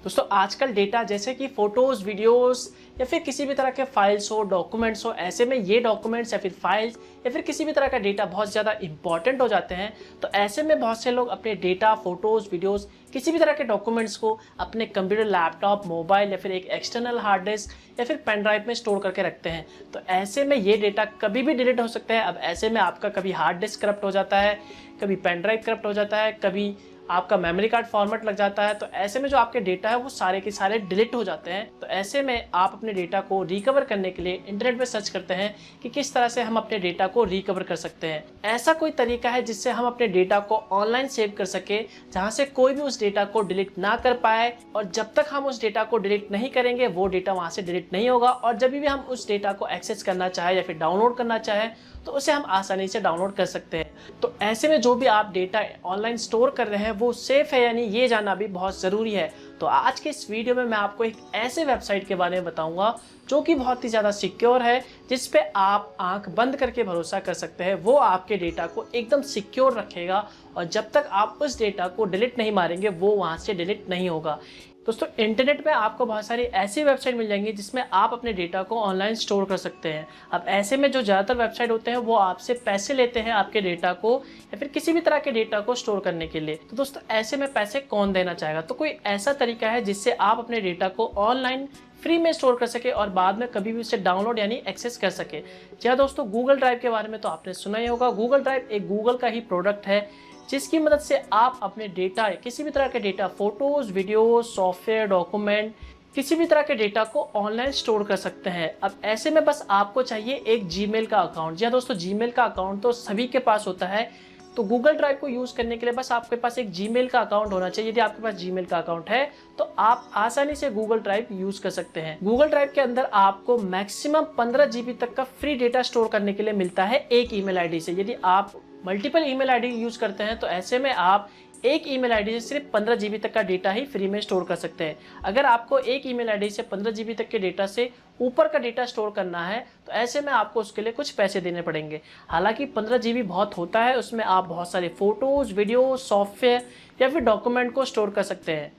दोस्तों आजकल डेटा जैसे कि फोटोज, वीडियोस या फिर किसी भी तरह के फाइल्स हो, डॉक्यूमेंट्स हो, ऐसे में ये डॉक्यूमेंट्स या फिर फाइल्स या फिर किसी भी तरह का डेटा बहुत ज़्यादा इंपॉर्टेंट हो जाते हैं। तो ऐसे में बहुत से लोग अपने डेटा, फोटोज, वीडियोस, किसी भी तरह के डॉक्यूमेंट्स को अपने कंप्यूटर, लैपटॉप, मोबाइल या फिर एक एक्सटर्नल हार्ड डिस्क या फिर पेन ड्राइव में स्टोर करके रखते हैं। तो ऐसे में ये डेटा कभी भी डिलीट हो सकता है। अब ऐसे में आपका कभी हार्ड डिस्क करप्ट हो जाता है, कभी पेन ड्राइव करप्ट हो जाता है, कभी आपका मेमोरी कार्ड फॉर्मेट लग जाता है। तो ऐसे में जो आपके डेटा है वो सारे के सारे डिलीट हो जाते हैं। तो ऐसे में आप अपने डेटा को रिकवर करने के लिए इंटरनेट पे सर्च करते हैं कि किस तरह से हम अपने डेटा को रिकवर कर सकते हैं। ऐसा कोई तरीका है जिससे हम अपने डेटा को ऑनलाइन सेव कर सके, जहां से कोई भी उस डेटा को डिलीट ना कर पाए, और जब तक हम उस डेटा को डिलीट नहीं करेंगे वो डेटा वहां से डिलीट नहीं होगा। और जब भी हम उस डेटा को एक्सेस करना चाहे या फिर डाउनलोड करना चाहे तो उसे हम आसानी से डाउनलोड कर सकते हैं। तो ऐसे में जो भी आप डेटा ऑनलाइन स्टोर कर रहे हैं वो सेफ है यानी ये जानना भी बहुत ज़रूरी है। तो आज के इस वीडियो में मैं आपको एक ऐसे वेबसाइट के बारे में बताऊंगा जो कि बहुत ही ज़्यादा सिक्योर है, जिस पे आप आंख बंद करके भरोसा कर सकते हैं। वो आपके डेटा को एकदम सिक्योर रखेगा और जब तक आप उस डेटा को डिलीट नहीं मारेंगे वो वहाँ से डिलीट नहीं होगा। दोस्तों इंटरनेट पे आपको बहुत सारी ऐसी वेबसाइट मिल जाएंगी जिसमें आप अपने डेटा को ऑनलाइन स्टोर कर सकते हैं। अब ऐसे में जो ज़्यादातर वेबसाइट होते हैं वो आपसे पैसे लेते हैं आपके डेटा को या फिर किसी भी तरह के डेटा को स्टोर करने के लिए। तो दोस्तों ऐसे में पैसे कौन देना चाहेगा? तो कोई ऐसा तरीका है जिससे आप अपने डेटा को ऑनलाइन फ्री में स्टोर कर सके और बाद में कभी भी उसे डाउनलोड यानी एक्सेस कर सके। जी हाँ दोस्तों, गूगल ड्राइव के बारे में तो आपने सुना ही होगा। गूगल ड्राइव एक गूगल का ही प्रोडक्ट है जिसकी मदद से आप अपने डेटा, किसी भी तरह के data, photos, video, software, document, किसी भी तरह के डेटा को ऑनलाइन स्टोर कर सकते हैं। अब ऐसे में बस आपको चाहिए एक जीमेल का अकाउंट। जी हाँ दोस्तों, जीमेल का अकाउंट तो सभी के पास होता है। तो गूगल ड्राइव को यूज़ करने के लिए बस आपके पास एक जीमेल का अकाउंट होना चाहिए। यदि आपके पास जीमेल का अकाउंट है तो आप आसानी से गूगल ड्राइव यूज़ कर सकते हैं। गूगल ड्राइव के अंदर आपको मैक्सिमम 15 GB तक का फ्री डेटा स्टोर करने के लिए मिलता है एक ईमेल आईडी से। यदि आप मल्टीपल ईमेल आईडी यूज़ करते हैं तो ऐसे में आप एक ईमेल आईडी से सिर्फ 15 GB तक का डेटा ही फ्री में स्टोर कर सकते हैं। अगर आपको एक ईमेल आईडी से 15 GB तक के डेटा से ऊपर का डेटा स्टोर करना है तो ऐसे में आपको उसके लिए कुछ पैसे देने पड़ेंगे। हालांकि 15 GB बहुत होता है, उसमें आप बहुत सारे फोटोज, वीडियो, सॉफ्टवेयर या फिर डॉक्यूमेंट को स्टोर कर सकते हैं।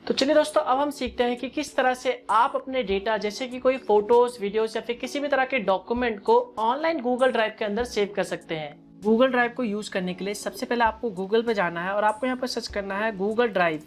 तो चलिए दोस्तों, अब हम सीखते हैं कि किस तरह से आप अपने डेटा जैसे कि कोई फोटोज, वीडियोस या फिर किसी भी तरह के डॉक्यूमेंट को ऑनलाइन गूगल ड्राइव के अंदर सेव कर सकते हैं। गूगल ड्राइव को यूज़ करने के लिए सबसे पहले आपको गूगल पे जाना है और आपको यहाँ पर सर्च करना है गूगल ड्राइव।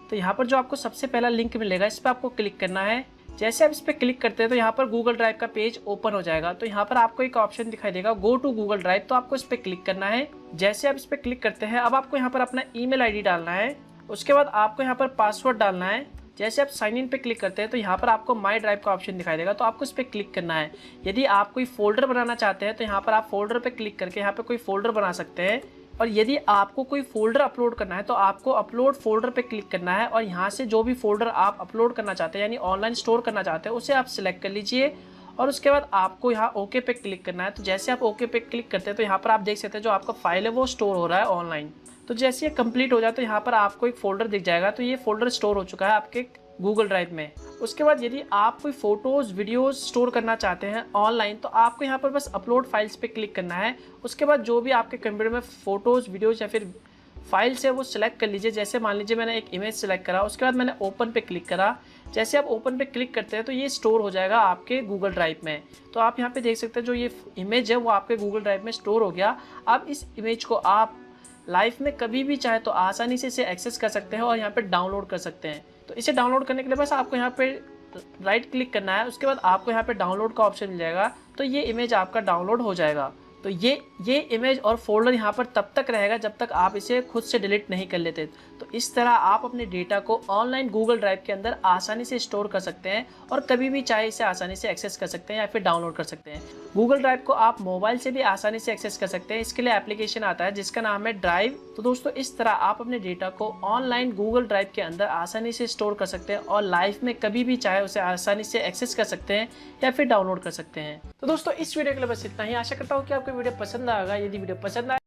तो यहाँ पर जो आपको सबसे पहला लिंक मिलेगा इस पर आपको क्लिक करना है। जैसे आप इस पर क्लिक करते हैं तो यहाँ पर गूगल ड्राइव का पेज ओपन हो जाएगा। तो यहाँ पर आपको एक ऑप्शन दिखाई देगा गो टू गूगल ड्राइव, तो आपको इस पर क्लिक करना है। जैसे आप इस पर क्लिक करते हैं अब आपको यहाँ पर अपना ईमेल आईडी डालना है। उसके बाद आपको यहाँ पर पासवर्ड डालना है। जैसे आप साइन इन पे क्लिक करते हैं तो यहाँ पर आपको माई ड्राइव का ऑप्शन दिखाई देगा, तो आपको इस पर क्लिक करना है। यदि आप कोई फोल्डर बनाना चाहते हैं तो यहाँ पर आप फोल्डर पे क्लिक करके यहाँ पे कोई फोल्डर बना सकते हैं। और यदि आपको कोई फोल्डर अपलोड करना है तो आपको अपलोड फोल्डर पे क्लिक करना है और यहाँ से जो भी फोल्डर आप अपलोड करना चाहते हैं यानी ऑनलाइन स्टोर करना चाहते हैं उसे आप सिलेक्ट कर लीजिए और उसके बाद आपको यहाँ ओके पे क्लिक करना है। तो जैसे आप ओके पे क्लिक करते हैं तो यहाँ पर आप देख सकते हैं जो आपका फाइल है वो स्टोर हो रहा है ऑनलाइन। तो जैसे ये कंप्लीट हो जाए तो यहाँ पर आपको एक फोल्डर दिख जाएगा। तो ये फोल्डर स्टोर हो चुका है आपके गूगल ड्राइव में। उसके बाद यदि आप कोई फोटोज, वीडियोज स्टोर करना चाहते हैं ऑनलाइन तो आपको यहाँ पर बस अपलोड फाइल्स पे क्लिक करना है। उसके बाद जो भी आपके कंप्यूटर में फोटोज, वीडियोज या फिर फाइल्स है वो सिलेक्ट कर लीजिए। जैसे मान लीजिए मैंने एक इमेज सेलेक्ट करा, उसके बाद मैंने ओपन पे क्लिक करा। जैसे आप ओपन पे क्लिक करते हैं तो ये स्टोर हो जाएगा आपके गूगल ड्राइव में। तो आप यहाँ पे देख सकते हैं जो ये इमेज है वो आपके गूगल ड्राइव में स्टोर हो गया। अब इस इमेज को आप लाइफ में कभी भी चाहे तो आसानी से इसे एक्सेस कर सकते हैं और यहाँ पे डाउनलोड कर सकते हैं। तो इसे डाउनलोड करने के लिए बस आपको यहाँ पे राइट क्लिक करना है। उसके बाद आपको यहाँ पे डाउनलोड का ऑप्शन मिल जाएगा, तो ये इमेज आपका डाउनलोड हो जाएगा। तो ये इमेज और फोल्डर यहाँ पर तब तक रहेगा जब तक आप इसे खुद से डिलीट नहीं कर लेते। तो इस तरह आप अपने डेटा को ऑनलाइन गूगल ड्राइव के अंदर आसानी से स्टोर कर सकते हैं और कभी भी चाहे इसे आसानी से एक्सेस कर सकते हैं या फिर डाउनलोड कर सकते हैं। गूगल ड्राइव को आप मोबाइल से भी आसानी से एक्सेस कर सकते हैं। इसके लिए एप्लीकेशन आता है जिसका नाम है ड्राइव। तो दोस्तों इस तरह आप अपने डेटा को ऑनलाइन गूगल ड्राइव के अंदर आसानी से स्टोर कर सकते हैं और लाइफ में कभी भी चाहे उसे आसानी से एक्सेस कर सकते हैं या फिर डाउनलोड कर सकते हैं। तो दोस्तों इस वीडियो के लिए बस इतना ही। आशा करता हूँ कि आपको वीडियो पसंद आएगा। यदि वीडियो पसंद आए